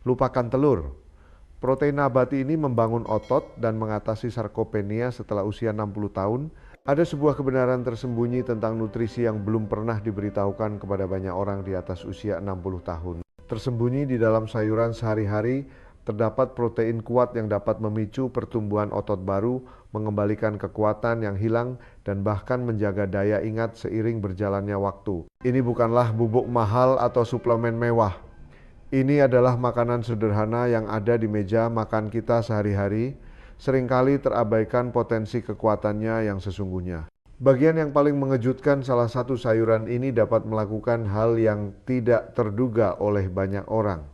Lupakan telur. Protein nabati ini membangun otot dan mengatasi sarkopenia setelah usia 60 tahun. Ada sebuah kebenaran tersembunyi tentang nutrisi yang belum pernah diberitahukan kepada banyak orang di atas usia 60 tahun. Tersembunyi di dalam sayuran sehari-hari, terdapat protein kuat yang dapat memicu pertumbuhan otot baru, mengembalikan kekuatan yang hilang, dan bahkan menjaga daya ingat seiring berjalannya waktu. Ini bukanlah bubuk mahal atau suplemen mewah. Ini adalah makanan sederhana yang ada di meja makan kita sehari-hari, seringkali terabaikan potensi kekuatannya yang sesungguhnya. Bagian yang paling mengejutkan, salah satu sayuran ini dapat melakukan hal yang tidak terduga oleh banyak orang.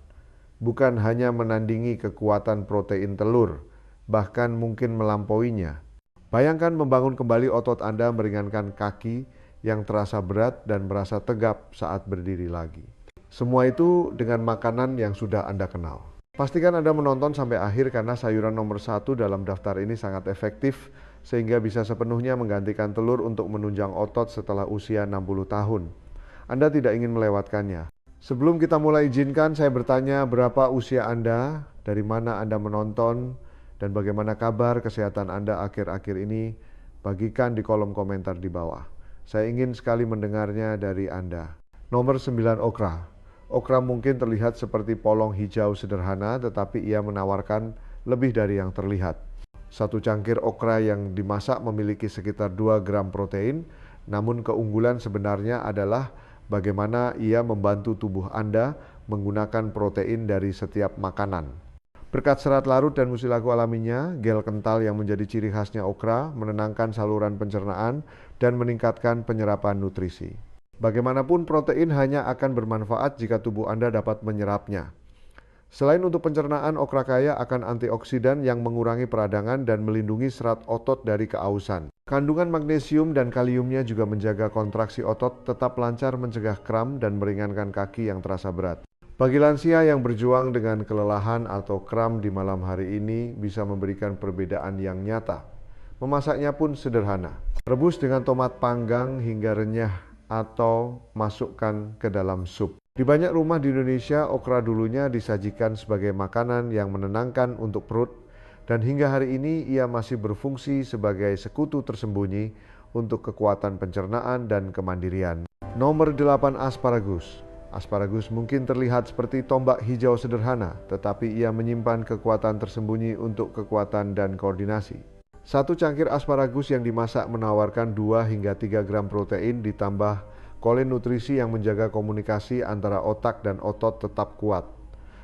Bukan hanya menandingi kekuatan protein telur, bahkan mungkin melampauinya. Bayangkan membangun kembali otot Anda, meringankan kaki yang terasa berat dan merasa tegap saat berdiri lagi. Semua itu dengan makanan yang sudah Anda kenal. Pastikan Anda menonton sampai akhir karena sayuran nomor 1 dalam daftar ini sangat efektif sehingga bisa sepenuhnya menggantikan telur untuk menunjang otot setelah usia 60 tahun. Anda tidak ingin melewatkannya. Sebelum kita mulai, izinkan saya bertanya, berapa usia Anda, dari mana Anda menonton, dan bagaimana kabar kesehatan Anda akhir-akhir ini? Bagikan di kolom komentar di bawah. Saya ingin sekali mendengarnya dari Anda. Nomor 9, okra. Okra mungkin terlihat seperti polong hijau sederhana, tetapi ia menawarkan lebih dari yang terlihat. Satu cangkir okra yang dimasak memiliki sekitar 2 gram protein, namun keunggulan sebenarnya adalah bagaimana ia membantu tubuh Anda menggunakan protein dari setiap makanan. Berkat serat larut dan mucilago alaminya, gel kental yang menjadi ciri khasnya okra menenangkan saluran pencernaan dan meningkatkan penyerapan nutrisi. Bagaimanapun, protein hanya akan bermanfaat jika tubuh Anda dapat menyerapnya. Selain untuk pencernaan, okra kaya akan antioksidan yang mengurangi peradangan dan melindungi serat otot dari keausan. Kandungan magnesium dan kaliumnya juga menjaga kontraksi otot tetap lancar, mencegah kram dan meringankan kaki yang terasa berat. Bagi lansia yang berjuang dengan kelelahan atau kram di malam hari ini bisa memberikan perbedaan yang nyata. Memasaknya pun sederhana. Rebus dengan tomat panggang hingga renyah atau masukkan ke dalam sup. Di banyak rumah di Indonesia, okra dulunya disajikan sebagai makanan yang menenangkan untuk perut, dan hingga hari ini ia masih berfungsi sebagai sekutu tersembunyi untuk kekuatan pencernaan dan kemandirian. Nomor 8, asparagus. Asparagus mungkin terlihat seperti tombak hijau sederhana, tetapi ia menyimpan kekuatan tersembunyi untuk kekuatan dan koordinasi. Satu cangkir asparagus yang dimasak menawarkan 2 hingga 3 gram protein ditambah kolin nutrisi yang menjaga komunikasi antara otak dan otot tetap kuat.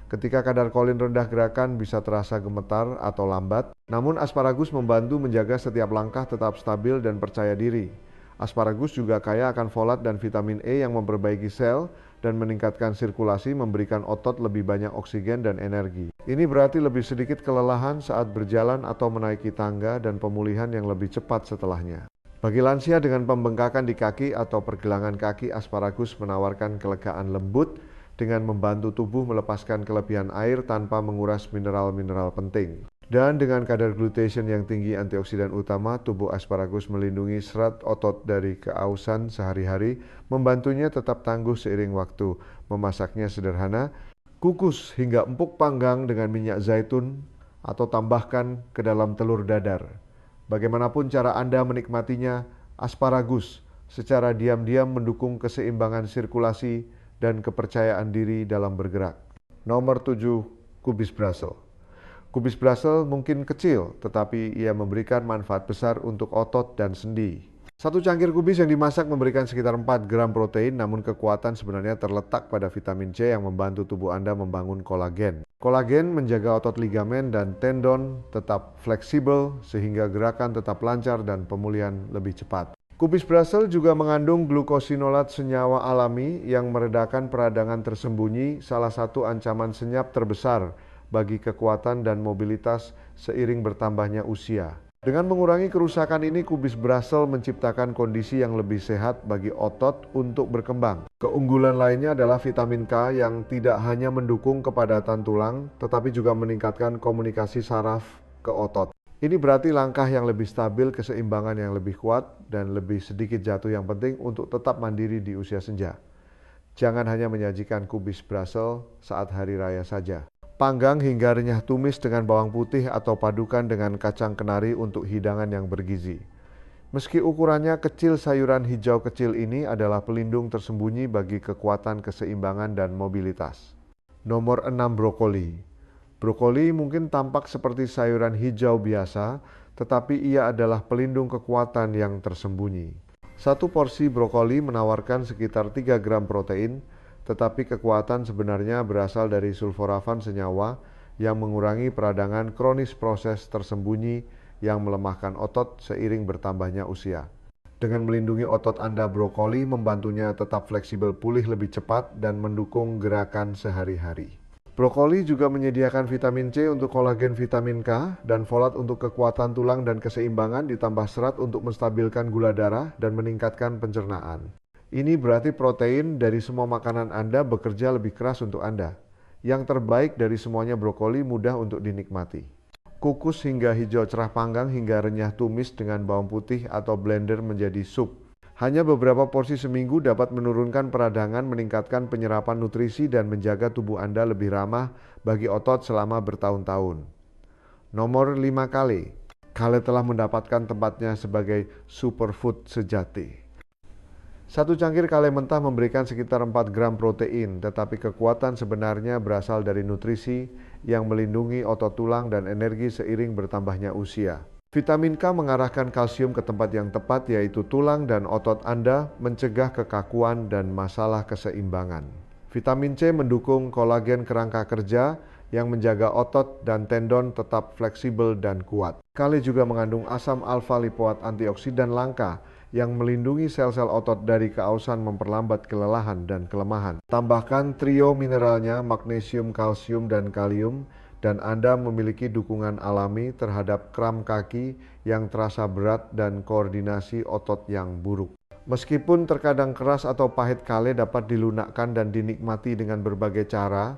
Ketika kadar kolin rendah, gerakan bisa terasa gemetar atau lambat, namun asparagus membantu menjaga setiap langkah tetap stabil dan percaya diri. Asparagus juga kaya akan folat dan vitamin E yang memperbaiki sel dan meningkatkan sirkulasi, memberikan otot lebih banyak oksigen dan energi. Ini berarti lebih sedikit kelelahan saat berjalan atau menaiki tangga dan pemulihan yang lebih cepat setelahnya. Bagi lansia dengan pembengkakan di kaki atau pergelangan kaki, asparagus menawarkan kelegaan lembut dengan membantu tubuh melepaskan kelebihan air tanpa menguras mineral-mineral penting. Dan dengan kadar glutathione yang tinggi, antioksidan utama, tubuh asparagus melindungi serat otot dari keausan sehari-hari, membantunya tetap tangguh seiring waktu. Memasaknya sederhana, kukus hingga empuk, panggang dengan minyak zaitun atau tambahkan ke dalam telur dadar. Bagaimanapun cara Anda menikmatinya, asparagus secara diam-diam mendukung keseimbangan sirkulasi dan kepercayaan diri dalam bergerak. Nomor 7, kubis Brussels. Kubis Brussels mungkin kecil, tetapi ia memberikan manfaat besar untuk otot dan sendi. Satu cangkir kubis yang dimasak memberikan sekitar 4 gram protein, namun kekuatan sebenarnya terletak pada vitamin C yang membantu tubuh Anda membangun kolagen. Kolagen menjaga otot, ligamen, dan tendon tetap fleksibel sehingga gerakan tetap lancar dan pemulihan lebih cepat. Kubis Brussels juga mengandung glukosinolat, senyawa alami yang meredakan peradangan tersembunyi, salah satu ancaman senyap terbesar bagi kekuatan dan mobilitas seiring bertambahnya usia. Dengan mengurangi kerusakan ini, kubis Brussels menciptakan kondisi yang lebih sehat bagi otot untuk berkembang. Keunggulan lainnya adalah vitamin K yang tidak hanya mendukung kepadatan tulang, tetapi juga meningkatkan komunikasi saraf ke otot. Ini berarti langkah yang lebih stabil, keseimbangan yang lebih kuat, dan lebih sedikit jatuh yang penting untuk tetap mandiri di usia senja. Jangan hanya menyajikan kubis Brussels saat hari raya saja. Panggang hingga renyah tumis dengan bawang putih atau padukan dengan kacang kenari untuk hidangan yang bergizi. Meski ukurannya kecil, sayuran hijau kecil ini adalah pelindung tersembunyi bagi kekuatan keseimbangan dan mobilitas. Nomor 6, brokoli. Brokoli mungkin tampak seperti sayuran hijau biasa, tetapi ia adalah pelindung kekuatan yang tersembunyi. Satu porsi brokoli menawarkan sekitar 3 gram protein, tetapi kekuatan sebenarnya berasal dari sulforafan senyawa yang mengurangi peradangan kronis proses tersembunyi yang melemahkan otot seiring bertambahnya usia. Dengan melindungi otot Anda, brokoli membantunya tetap fleksibel, pulih lebih cepat, dan mendukung gerakan sehari-hari. Brokoli juga menyediakan vitamin C untuk kolagen, vitamin K, dan folat untuk kekuatan tulang dan keseimbangan, ditambah serat untuk menstabilkan gula darah dan meningkatkan pencernaan. Ini berarti protein dari semua makanan Anda bekerja lebih keras untuk Anda. Yang terbaik dari semuanya, brokoli mudah untuk dinikmati. Kukus hingga hijau cerah, panggang hingga renyah, tumis dengan bawang putih atau blender menjadi sup. Hanya beberapa porsi seminggu dapat menurunkan peradangan, meningkatkan penyerapan nutrisi, dan menjaga tubuh Anda lebih ramah bagi otot selama bertahun-tahun. Nomor 5, kale. Kale telah mendapatkan tempatnya sebagai superfood sejati. Satu cangkir kale mentah memberikan sekitar 4 gram protein, tetapi kekuatan sebenarnya berasal dari nutrisi yang melindungi otot, tulang, dan energi seiring bertambahnya usia. Vitamin K mengarahkan kalsium ke tempat yang tepat, yaitu tulang dan otot Anda, mencegah kekakuan dan masalah keseimbangan. Vitamin C mendukung kolagen kerangka kerja yang menjaga otot dan tendon tetap fleksibel dan kuat. Kale juga mengandung asam alfa lipoat, antioksidan langka yang melindungi sel-sel otot dari keausan, memperlambat kelelahan dan kelemahan. Tambahkan trio mineralnya, magnesium, kalsium, dan kalium, dan Anda memiliki dukungan alami terhadap kram kaki yang terasa berat dan koordinasi otot yang buruk. Meskipun terkadang keras atau pahit, kale dapat dilunakkan dan dinikmati dengan berbagai cara.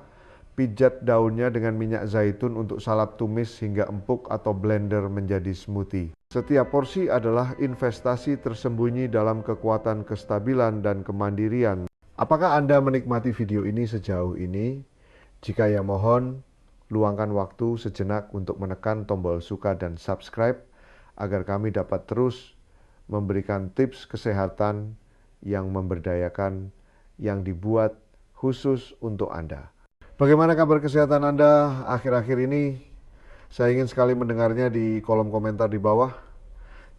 Pijat daunnya dengan minyak zaitun untuk salad tumis hingga empuk atau blender menjadi smoothie. Setiap porsi adalah investasi tersembunyi dalam kekuatan kestabilan dan kemandirian. Apakah Anda menikmati video ini sejauh ini? Jika ya, mohon luangkan waktu sejenak untuk menekan tombol suka dan subscribe agar kami dapat terus memberikan tips kesehatan yang memberdayakan yang dibuat khusus untuk Anda. Bagaimana kabar kesehatan Anda akhir-akhir ini? Saya ingin sekali mendengarnya di kolom komentar di bawah.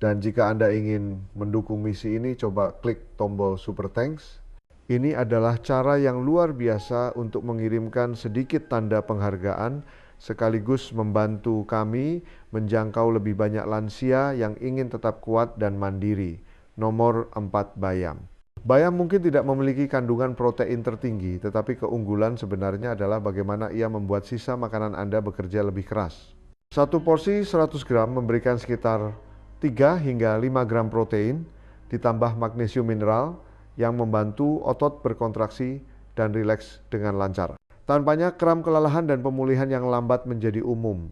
Dan jika Anda ingin mendukung misi ini, coba klik tombol Super Thanks. Ini adalah cara yang luar biasa untuk mengirimkan sedikit tanda penghargaan, sekaligus membantu kami menjangkau lebih banyak lansia yang ingin tetap kuat dan mandiri. Nomor 4, bayam. Bayam mungkin tidak memiliki kandungan protein tertinggi, tetapi keunggulan sebenarnya adalah bagaimana ia membuat sisa makanan Anda bekerja lebih keras. Satu porsi 100 gram memberikan sekitar 3 hingga 5 gram protein, ditambah magnesium mineral yang membantu otot berkontraksi dan rileks dengan lancar. Tanpanya kram, kelelahan, dan pemulihan yang lambat menjadi umum.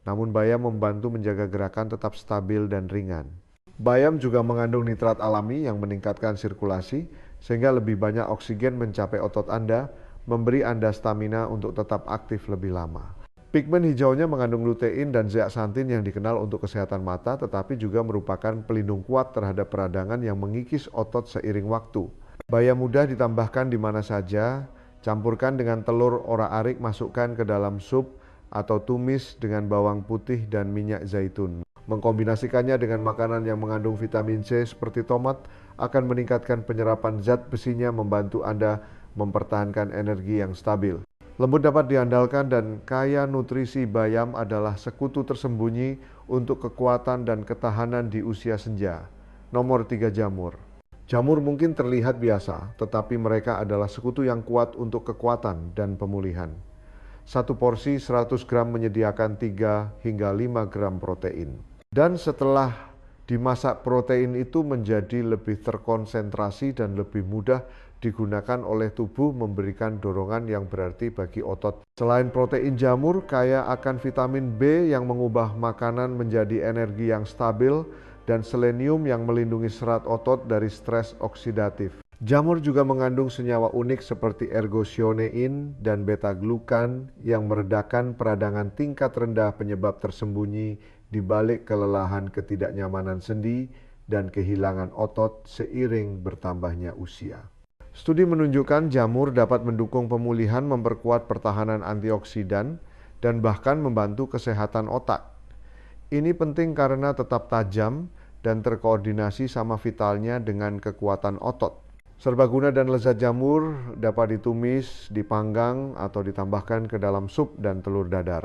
Namun bayam membantu menjaga gerakan tetap stabil dan ringan. Bayam juga mengandung nitrat alami yang meningkatkan sirkulasi sehingga lebih banyak oksigen mencapai otot Anda, memberi Anda stamina untuk tetap aktif lebih lama. Pigmen hijaunya mengandung lutein dan zeaksantin yang dikenal untuk kesehatan mata, tetapi juga merupakan pelindung kuat terhadap peradangan yang mengikis otot seiring waktu. Bayam mudah ditambahkan di mana saja, campurkan dengan telur ora-arik, masukkan ke dalam sup atau tumis dengan bawang putih dan minyak zaitun. Mengkombinasikannya dengan makanan yang mengandung vitamin C seperti tomat akan meningkatkan penyerapan zat besinya, membantu Anda mempertahankan energi yang stabil. Lembut, dapat diandalkan, dan kaya nutrisi. Bayam adalah sekutu tersembunyi untuk kekuatan dan ketahanan di usia senja. Nomor 3, jamur. Jamur mungkin terlihat biasa, tetapi mereka adalah sekutu yang kuat untuk kekuatan dan pemulihan. Satu porsi 100 gram menyediakan 3 hingga 5 gram protein. Dan setelah dimasak, protein itu menjadi lebih terkonsentrasi dan lebih mudah digunakan oleh tubuh, memberikan dorongan yang berarti bagi otot. Selain protein, jamur kaya akan vitamin B yang mengubah makanan menjadi energi yang stabil, dan selenium yang melindungi serat otot dari stres oksidatif. Jamur juga mengandung senyawa unik seperti ergosionein dan beta-glukan yang meredakan peradangan tingkat rendah penyebab tersembunyi di balik kelelahan, ketidaknyamanan sendi, dan kehilangan otot seiring bertambahnya usia. Studi menunjukkan jamur dapat mendukung pemulihan, memperkuat pertahanan antioksidan, dan bahkan membantu kesehatan otak. Ini penting karena tetap tajam dan terkoordinasi sama vitalnya dengan kekuatan otot. Serbaguna dan lezat jamur dapat ditumis, dipanggang, atau ditambahkan ke dalam sup dan telur dadar.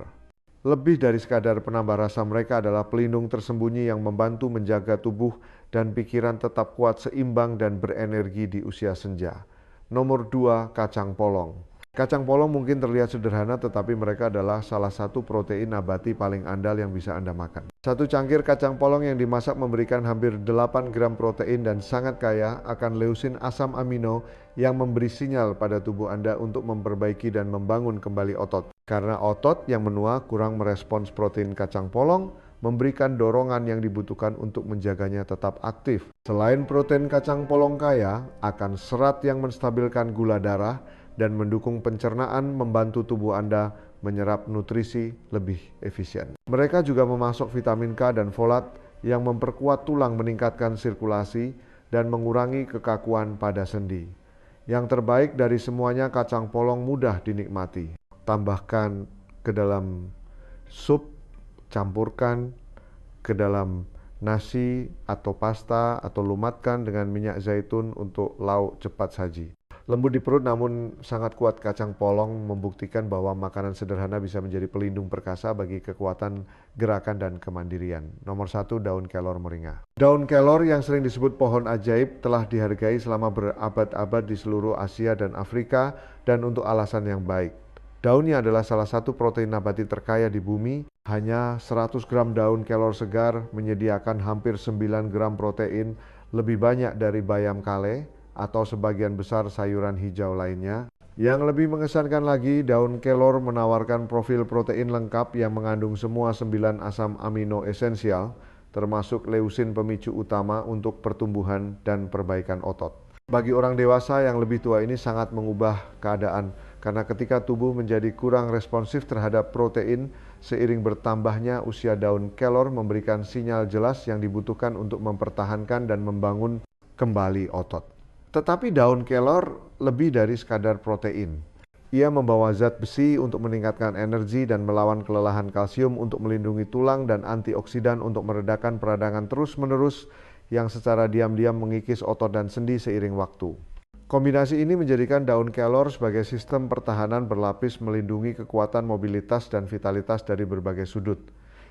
Lebih dari sekadar penambah rasa, mereka adalah pelindung tersembunyi yang membantu menjaga tubuh dan pikiran tetap kuat, seimbang, dan berenergi di usia senja. Nomor 2, kacang polong. Kacang polong mungkin terlihat sederhana, tetapi mereka adalah salah satu protein nabati paling andal yang bisa Anda makan. Satu cangkir kacang polong yang dimasak memberikan hampir 8 gram protein dan sangat kaya akan leusin asam amino yang memberi sinyal pada tubuh Anda untuk memperbaiki dan membangun kembali otot. Karena otot yang menua kurang merespons protein kacang polong, memberikan dorongan yang dibutuhkan untuk menjaganya tetap aktif. Selain protein kacang polong kaya akan serat yang menstabilkan gula darah dan mendukung pencernaan, membantu tubuh Anda menyerap nutrisi lebih efisien. Mereka juga memasok vitamin K dan folat yang memperkuat tulang, meningkatkan sirkulasi, dan mengurangi kekakuan pada sendi. Yang terbaik dari semuanya, kacang polong mudah dinikmati. Tambahkan ke dalam sup, campurkan ke dalam nasi atau pasta, atau lumatkan dengan minyak zaitun untuk lauk cepat saji. Lembut di perut namun sangat kuat, kacang polong membuktikan bahwa makanan sederhana bisa menjadi pelindung perkasa bagi kekuatan gerakan dan kemandirian. Nomor 1, daun kelor moringa. Daun kelor yang sering disebut pohon ajaib telah dihargai selama berabad-abad di seluruh Asia dan Afrika, dan untuk alasan yang baik. Daunnya adalah salah satu protein nabati terkaya di bumi. Hanya 100 gram daun kelor segar menyediakan hampir 9 gram protein, lebih banyak dari bayam kale atau sebagian besar sayuran hijau lainnya. Yang lebih mengesankan lagi, daun kelor menawarkan profil protein lengkap yang mengandung semua 9 asam amino esensial, termasuk leusin pemicu utama untuk pertumbuhan dan perbaikan otot. Bagi orang dewasa yang lebih tua ini sangat mengubah keadaan, karena ketika tubuh menjadi kurang responsif terhadap protein, seiring bertambahnya usia, daun kelor memberikan sinyal jelas yang dibutuhkan untuk mempertahankan dan membangun kembali otot. Tetapi daun kelor lebih dari sekadar protein. Ia membawa zat besi untuk meningkatkan energi dan melawan kelelahan, kalsium untuk melindungi tulang, dan antioksidan untuk meredakan peradangan terus-menerus yang secara diam-diam mengikis otot dan sendi seiring waktu. Kombinasi ini menjadikan daun kelor sebagai sistem pertahanan berlapis, melindungi kekuatan, mobilitas, dan vitalitas dari berbagai sudut.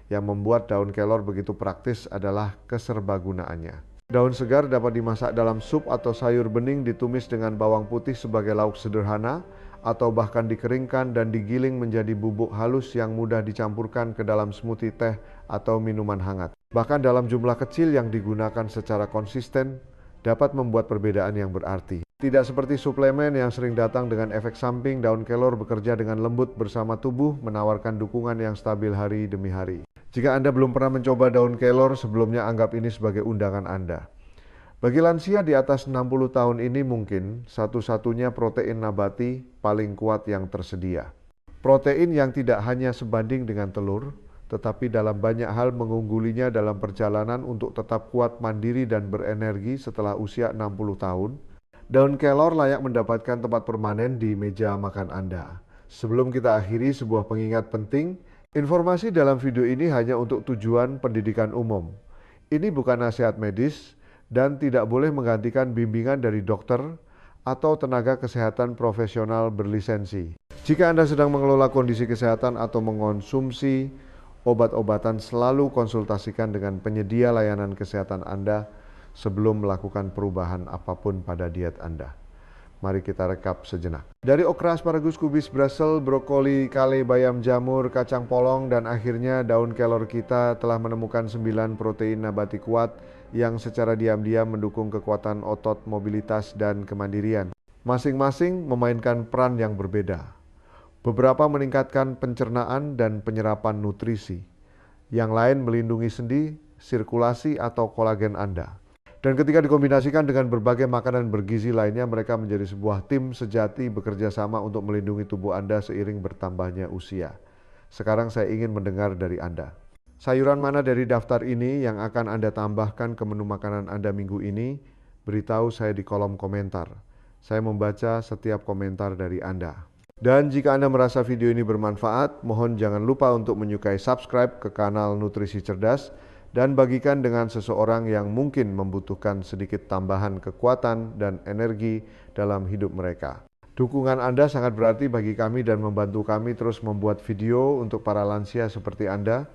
Yang membuat daun kelor begitu praktis adalah keserbagunaannya. Daun segar dapat dimasak dalam sup atau sayur bening, ditumis dengan bawang putih sebagai lauk sederhana, atau bahkan dikeringkan dan digiling menjadi bubuk halus yang mudah dicampurkan ke dalam smoothie, teh, atau minuman hangat. Bahkan dalam jumlah kecil yang digunakan secara konsisten dapat membuat perbedaan yang berarti. Tidak seperti suplemen yang sering datang dengan efek samping, daun kelor bekerja dengan lembut bersama tubuh, menawarkan dukungan yang stabil hari demi hari. Jika Anda belum pernah mencoba daun kelor sebelumnya, anggap ini sebagai undangan Anda. Bagi lansia di atas 60 tahun ini mungkin satu-satunya protein nabati paling kuat yang tersedia. Protein yang tidak hanya sebanding dengan telur, tetapi dalam banyak hal mengunggulinya dalam perjalanan untuk tetap kuat, mandiri, dan berenergi setelah usia 60 tahun. Daun kelor layak mendapatkan tempat permanen di meja makan Anda. Sebelum kita akhiri, sebuah pengingat penting. Informasi dalam video ini hanya untuk tujuan pendidikan umum. Ini bukan nasihat medis dan tidak boleh menggantikan bimbingan dari dokter atau tenaga kesehatan profesional berlisensi. Jika Anda sedang mengelola kondisi kesehatan atau mengonsumsi obat-obatan, selalu konsultasikan dengan penyedia layanan kesehatan Anda sebelum melakukan perubahan apapun pada diet Anda. Mari kita rekap sejenak. Dari okra, asparagus, kubis, Brussels, brokoli, kale, bayam, jamur, kacang polong, dan akhirnya daun kelor, kita telah menemukan 9 protein nabati kuat yang secara diam-diam mendukung kekuatan otot, mobilitas, dan kemandirian. Masing-masing memainkan peran yang berbeda. Beberapa meningkatkan pencernaan dan penyerapan nutrisi. Yang lain melindungi sendi, sirkulasi, atau kolagen Anda. Dan ketika dikombinasikan dengan berbagai makanan bergizi lainnya, mereka menjadi sebuah tim sejati bekerja sama untuk melindungi tubuh Anda seiring bertambahnya usia. Sekarang saya ingin mendengar dari Anda. Sayuran mana dari daftar ini yang akan Anda tambahkan ke menu makanan Anda minggu ini? Beritahu saya di kolom komentar. Saya membaca setiap komentar dari Anda. Dan jika Anda merasa video ini bermanfaat, mohon jangan lupa untuk menyukai subscribe ke kanal Nutrisi Cerdas dan bagikan dengan seseorang yang mungkin membutuhkan sedikit tambahan kekuatan dan energi dalam hidup mereka. Dukungan Anda sangat berarti bagi kami dan membantu kami terus membuat video untuk para lansia seperti Anda